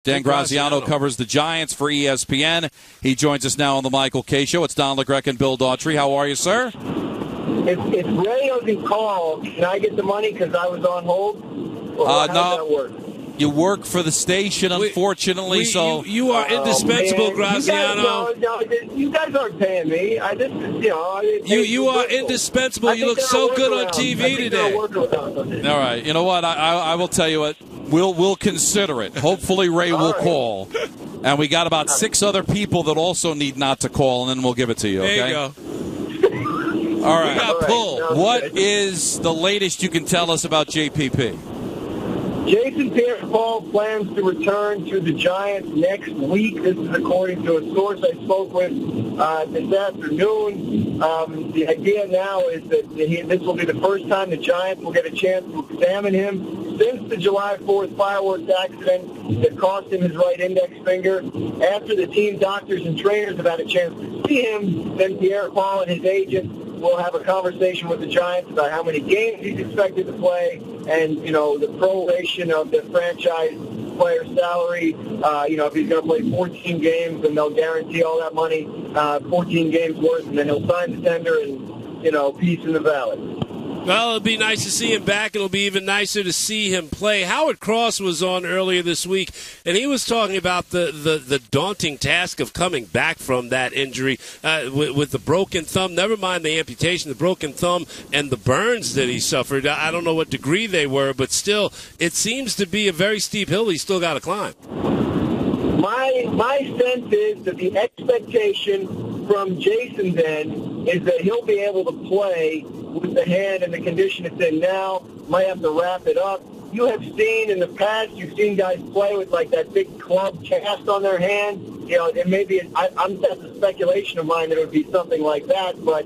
Dan Graziano covers the Giants for ESPN. He joins us now on the Michael Kay Show. It's Don LeGrec and Bill Daughtry. How are you, sir? If Ray doesn't call, can I get the money because I was on hold? Or how does that work? You work for the station, unfortunately. You are indispensable, Graziano. You guys aren't paying me. You are indispensable. You look so good on TV today. All right. You know what? I will tell you what. We'll consider it. Hopefully Ray will call. And we got about 6 other people that also need not to call, and then we'll give it to you. Okay? There you go. All right. We got pulled. What is the latest you can tell us about JPP? Jason Pierre-Paul plans to return to the Giants next week. This is according to a source I spoke with this afternoon. The idea now is that this will be the first time the Giants will get a chance to examine him since the July 4th fireworks accident that cost him his right index finger. After the team doctors and trainers have had a chance to see him, then Pierre-Paul and his agent will have a conversation with the Giants about how many games he's expected to play and, the proration of the franchise player salary. If he's going to play 14 games, then they'll guarantee all that money, 14 games worth, and then he'll sign the tender and, peace in the valley. Well, it'll be nice to see him back. It'll be even nicer to see him play. Howard Cross was on earlier this week, and he was talking about the daunting task of coming back from that injury with the broken thumb. Never mind the amputation, the broken thumb, and the burns that he suffered. I don't know what degree they were, but still, it seems to be a very steep hill he's still got to climb. My sense is that the expectation from Jason then is that he'll be able to play with the hand and the condition it's in now. Might have to wrap it up. You have seen in the past, you've seen guys play with like that big club cast on their hand. It may be, that's a speculation of mine that it would be something like that, but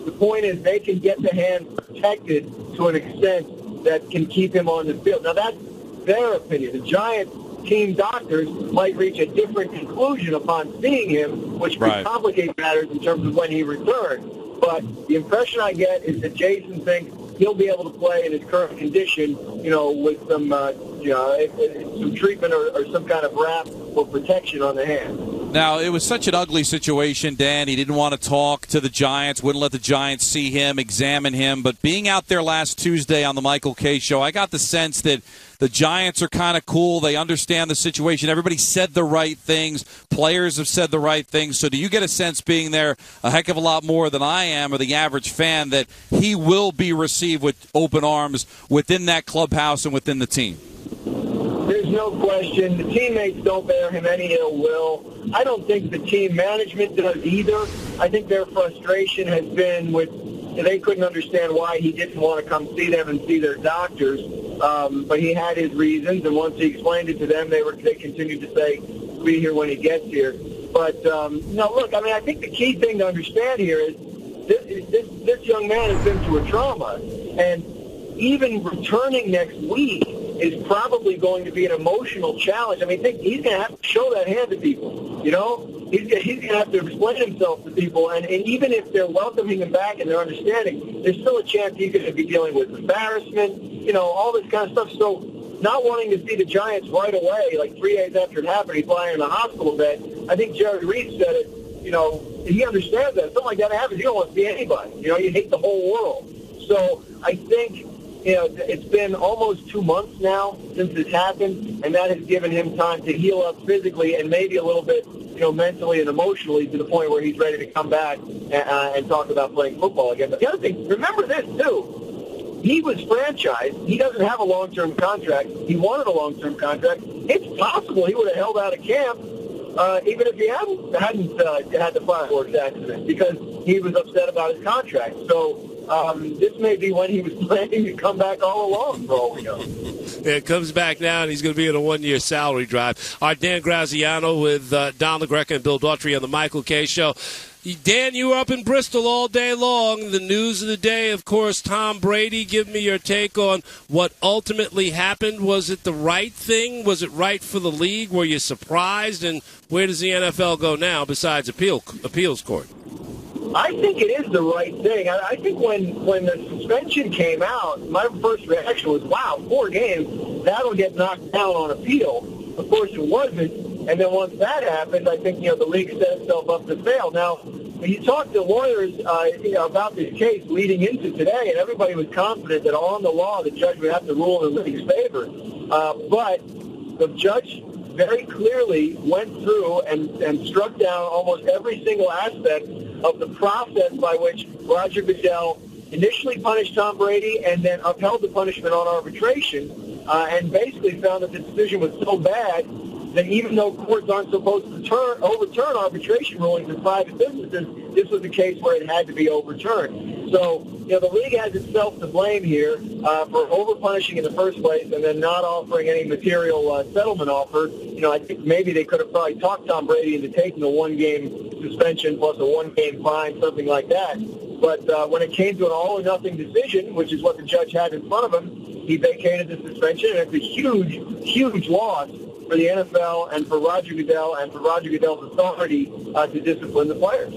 the point is they can get the hand protected to an extent that can keep him on the field. Now that's their opinion. The Giants team doctors might reach a different conclusion upon seeing him, which could complicate matters in terms of when he returns. But the impression I get is that Jason thinks he'll be able to play in his current condition, with some, some treatment or some kind of wrap or protection on the hand. Now, it was such an ugly situation, Dan. He didn't want to talk to the Giants, wouldn't let the Giants see him, examine him. But being out there last Tuesday on the Michael Kay Show, I got the sense that the Giants are kind of cool. They understand the situation. Everybody said the right things. Players have said the right things. So do you get a sense, being there a heck of a lot more than I am or the average fan, that he will be received with open arms within that clubhouse and within the team? There's no question. The teammates don't bear him any ill will. I don't think the team management does either. I think their frustration has been with they couldn't understand why he didn't want to come see them and see their doctors. But he had his reasons, and once he explained it to them, they continued to say, be here when he gets here. But, look, I think the key thing to understand here is this young man has been through a trauma, and even returning next week is probably going to be an emotional challenge. He's going to have to show that hand to people, He's going to have to explain himself to people, and even if they're welcoming him back and they're understanding, there's still a chance he's going to be dealing with embarrassment, all this kind of stuff. So not wanting to see the Giants right away, like 3 days after it happened, he's lying in the hospital bed. I think Jerry Reed said it, he understands that. If something like that happens, you don't want to see anybody. You hate the whole world. So I think, it's been almost 2 months now since this happened, and that has given him time to heal up physically and maybe a little bit, mentally and emotionally to the point where he's ready to come back and talk about playing football again. But the other thing, remember this, too. He was franchised. He doesn't have a long-term contract. He wanted a long-term contract. It's possible he would have held out of camp even if he hadn't had the fireworks accident because he was upset about his contract. So this may be when he was planning to come back all along, for all we know. Yeah, it comes back now, and he's going to be in a one-year salary drive. Our Dan Graziano with Don LeGrec and Bill Daughtry on the Michael Kay Show. Dan, you were up in Bristol all day long. The news of the day, of course, Tom Brady. Give me your take on what ultimately happened. Was it the right thing? Was it right for the league? Were you surprised? And where does the NFL go now besides appeals court? I think it is the right thing. I think when the suspension came out, my first reaction was, wow, 4 games, that'll get knocked down on appeal. Of course, it wasn't. And then once that happened, I think, the league set itself up to fail. Now, when you talk to lawyers about this case leading into today, and everybody was confident that on the law, the judge would have to rule in the league's favor. But the judge very clearly went through and struck down almost every single aspect of the process by which Roger Goodell initially punished Tom Brady and then upheld the punishment on arbitration, and basically found that the decision was so bad that even though courts aren't supposed to overturn arbitration rulings in private businesses, this was a case where it had to be overturned. So, the league has itself to blame here for over-punishing in the first place and then not offering any material settlement offer. I think maybe they could have probably talked Tom Brady into taking a one-game suspension plus a one-game fine, something like that. But when it came to an all-or-nothing decision, which is what the judge had in front of him, he vacated the suspension, and it's a huge, huge loss for the NFL and for Roger Goodell and for Roger Goodell's authority to discipline the players.